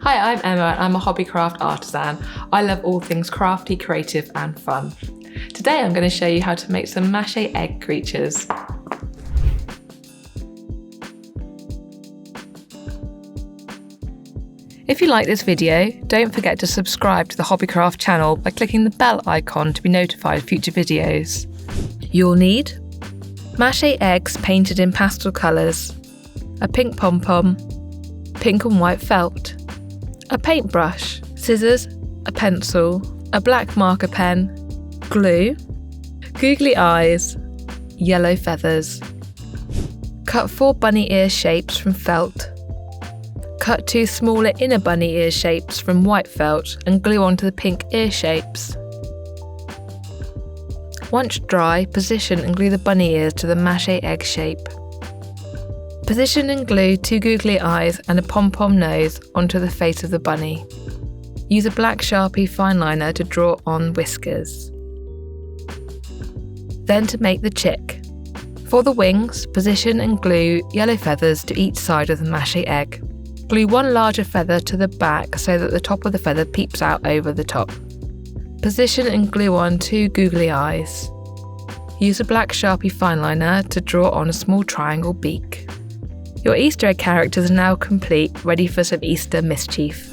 Hi, I'm Emma and I'm a Hobbycraft artisan. I love all things crafty, creative and fun. Today I'm going to show you how to make some Mache egg creatures. If you like this video, don't forget to subscribe to the Hobbycraft channel by clicking the bell icon to be notified of future videos. You'll need Mache eggs painted in pastel colours, a pink pom-pom, pink and white felt, a paintbrush, scissors, a pencil, a black marker pen, glue, googly eyes, yellow feathers. Cut 4 bunny ear shapes from felt. Cut 2 smaller inner bunny ear shapes from white felt and glue onto the pink ear shapes. Once dry, position and glue the bunny ears to the Mache egg shape. Position and glue 2 googly eyes and a pom-pom nose onto the face of the bunny. Use a black Sharpie fineliner to draw on whiskers. Then to make the chick. For the wings, position and glue yellow feathers to each side of the Mache egg. Glue 1 larger feather to the back so that the top of the feather peeps out over the top. Position and glue on 2 googly eyes. Use a black Sharpie fineliner to draw on a small triangle beak. Your Easter egg characters are now complete, ready for some Easter mischief.